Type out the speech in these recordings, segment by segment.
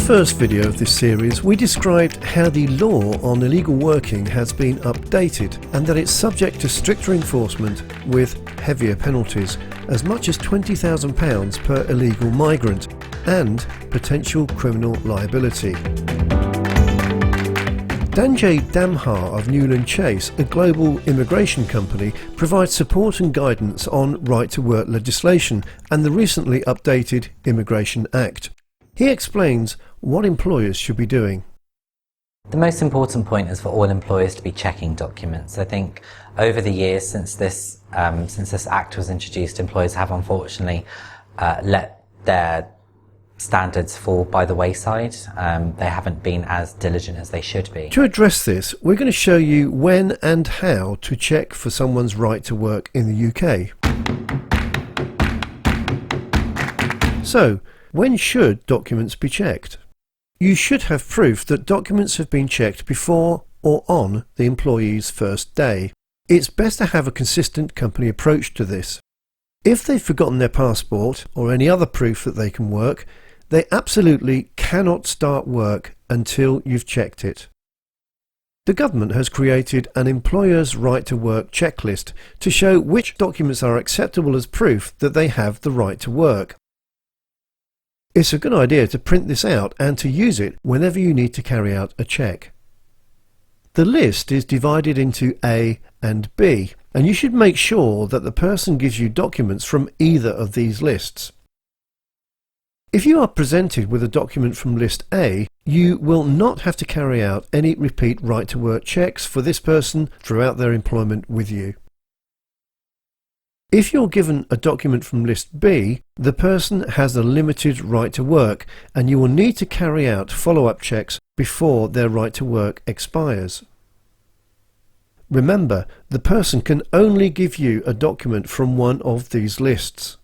first video of this series, we described how the law on illegal working has been updated and that it's subject to stricter enforcement with heavier penalties, as much as £20,000 per illegal migrant, and potential criminal liability. Danjay Damhar of Newland Chase, a global immigration company, provides support and guidance on right-to-work legislation and the recently updated Immigration Act. He explains what employers should be doing. The most important point is for all employers to be checking documents. I think over the years since this Act was introduced, employers have unfortunately let their standards fall by the wayside. They haven't been as diligent as they should be. To address this, we're going to show you when and how to check for someone's right to work in the UK. So, when should documents be checked? You should have proof that documents have been checked before or on the employee's first day. It's best to have a consistent company approach to this. If they've forgotten their passport or any other proof that they can work, they absolutely cannot start work until you've checked it. The government has created an employer's right to work checklist to show which documents are acceptable as proof that they have the right to work. It's a good idea to print this out and to use it whenever you need to carry out a check. The list is divided into A and B, and you should make sure that the person gives you documents from either of these lists. If you are presented with a document from list A, you will not have to carry out any repeat right-to-work checks for this person throughout their employment with you. If you're given a document from list B, the person has a limited right to work and you will need to carry out follow-up checks before their right to work expires. Remember, the person can only give you a document from one of these lists.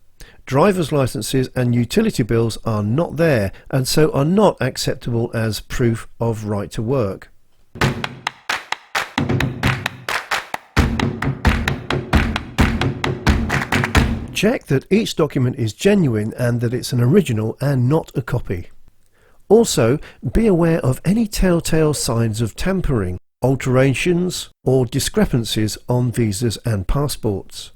Driver's licenses and utility bills are not there and so are not acceptable as proof of right to work. Check that each document is genuine and that it's an original and not a copy. Also, be aware of any telltale signs of tampering, alterations or discrepancies on visas and passports.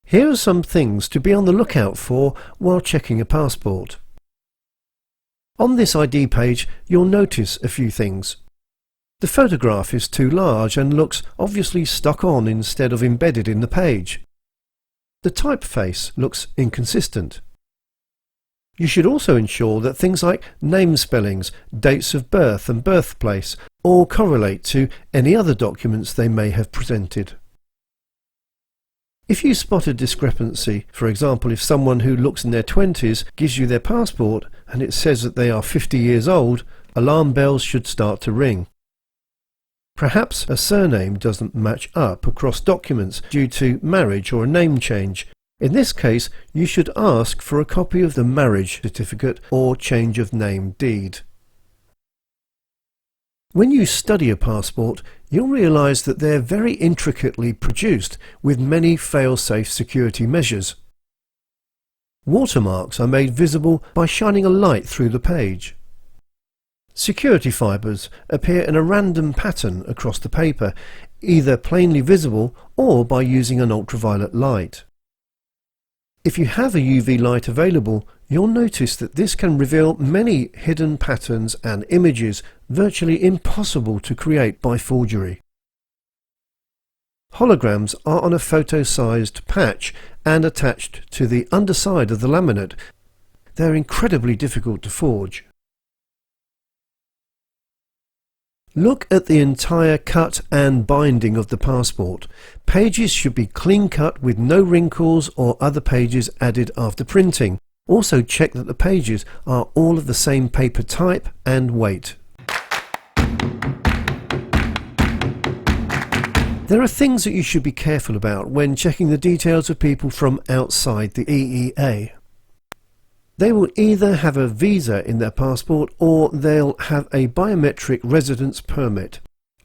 Here are some things to be on the lookout for while checking a passport. On this ID page, you'll notice a few things. The photograph is too large and looks obviously stuck on instead of embedded in the page. The typeface looks inconsistent. You should also ensure that things like name spellings, dates of birth and birthplace all correlate to any other documents they may have presented. If you spot a discrepancy, for example if someone who looks in their 20s gives you their passport and it says that they are 50 years old, alarm bells should start to ring. Perhaps a surname doesn't match up across documents due to marriage or a name change. In this case, you should ask for a copy of the marriage certificate or change of name deed. When you study a passport, you'll realise that they're very intricately produced with many fail-safe security measures. Watermarks are made visible by shining a light through the page. Security fibres appear in a random pattern across the paper, either plainly visible or by using an ultraviolet light. If you have a UV light available, you'll notice that this can reveal many hidden patterns and images virtually impossible to create by forgery. Holograms are on a photo-sized patch and attached to the underside of the laminate. They're incredibly difficult to forge. Look at the entire cut and binding of the passport. Pages should be clean cut with no wrinkles or other pages added after printing. Also check that the pages are all of the same paper type and weight. There are things that you should be careful about when checking the details of people from outside the EEA. They will either have a visa in their passport or they'll have a biometric residence permit.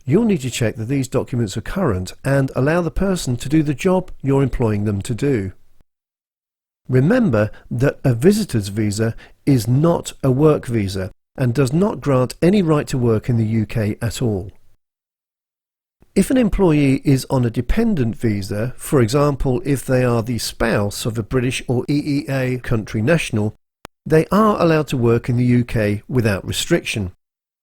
You'll need to check that these documents are current and allow the person to do the job you're employing them to do. Remember that a visitor's visa is not a work visa and does not grant any right to work in the UK at all. If an employee is on a dependent visa, for example if they are the spouse of a British or EEA country national, they are allowed to work in the UK without restriction.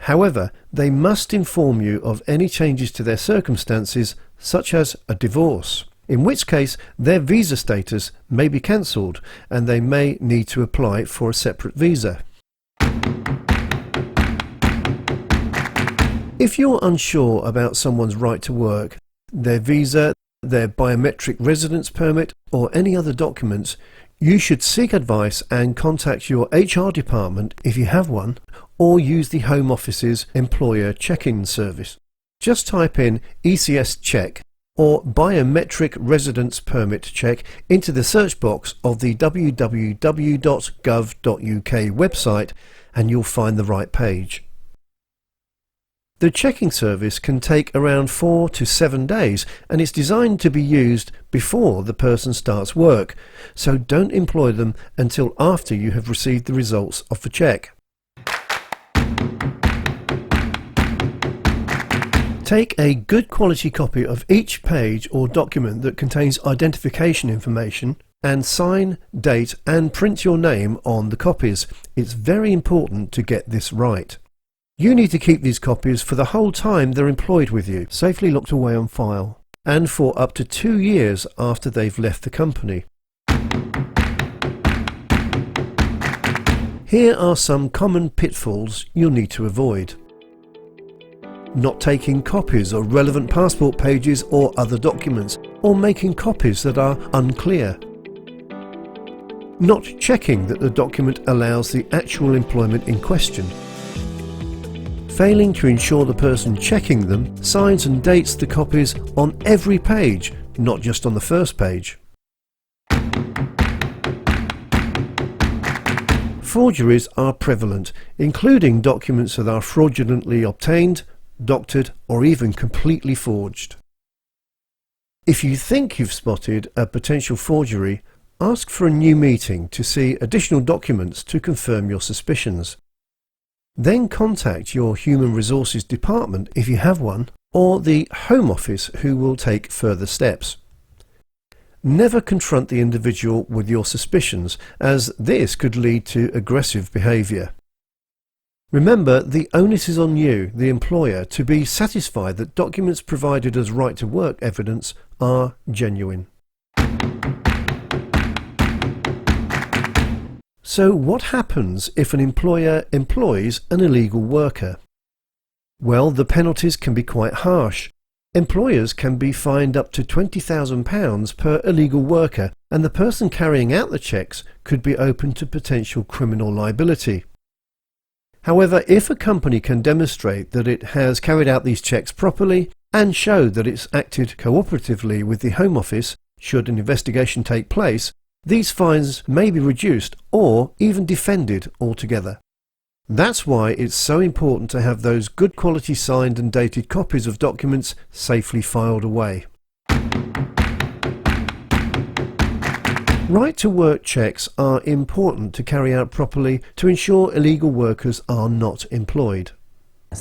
However, they must inform you of any changes to their circumstances, such as a divorce, in which case their visa status may be cancelled and they may need to apply for a separate visa. If you're unsure about someone's right to work, their visa, their biometric residence permit or any other documents, you should seek advice and contact your HR department if you have one, or use the Home Office's employer check-in service. Just type in ECS check or biometric residence permit check into the search box of the www.gov.uk website and you'll find the right page. The checking service can take around 4 to 7 days and it's designed to be used before the person starts work, so don't employ them until after you have received the results of the check. Take a good quality copy of each page or document that contains identification information and sign, date and print your name on the copies. It's very important to get this right. You need to keep these copies for the whole time they're employed with you, safely locked away on file, and for up to 2 years after they've left the company. Here are some common pitfalls you'll need to avoid. Not taking copies of relevant passport pages or other documents, or making copies that are unclear. Not checking that the document allows the actual employment in question. Failing to ensure the person checking them signs and dates the copies on every page, not just on the first page. Forgeries are prevalent, including documents that are fraudulently obtained, doctored, or even completely forged. If you think you've spotted a potential forgery, ask for a new meeting to see additional documents to confirm your suspicions. Then contact your Human Resources Department if you have one, or the Home Office who will take further steps. Never confront the individual with your suspicions, as this could lead to aggressive behaviour. Remember, the onus is on you, the employer, to be satisfied that documents provided as right to work evidence are genuine. So what happens if an employer employs an illegal worker? Well, the penalties can be quite harsh. Employers can be fined up to £20,000 per illegal worker, and the person carrying out the checks could be open to potential criminal liability. However, if a company can demonstrate that it has carried out these checks properly and show that it's acted cooperatively with the Home Office should an investigation take place, these fines may be reduced or even defended altogether. That's why it's so important to have those good quality signed and dated copies of documents safely filed away. Right to work checks are important to carry out properly to ensure illegal workers are not employed.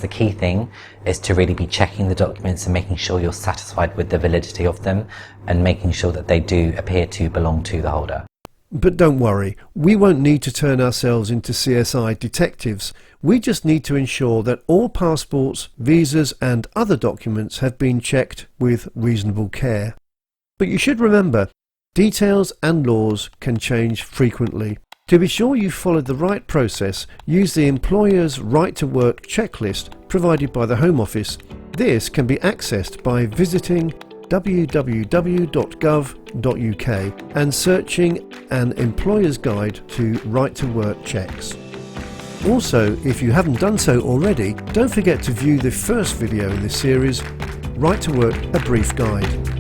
The key thing is to really be checking the documents and making sure you're satisfied with the validity of them and making sure that they do appear to belong to the holder. But don't worry, we won't need to turn ourselves into CSI detectives. We just need to ensure that all passports, visas and other documents have been checked with reasonable care. But you should remember, details and laws can change frequently. To be sure you've followed the right process, use the employer's right to work checklist provided by the Home Office. This can be accessed by visiting www.gov.uk and searching an employer's guide to right to work checks. Also, if you haven't done so already, don't forget to view the first video in this series, Right to Work, a Brief Guide.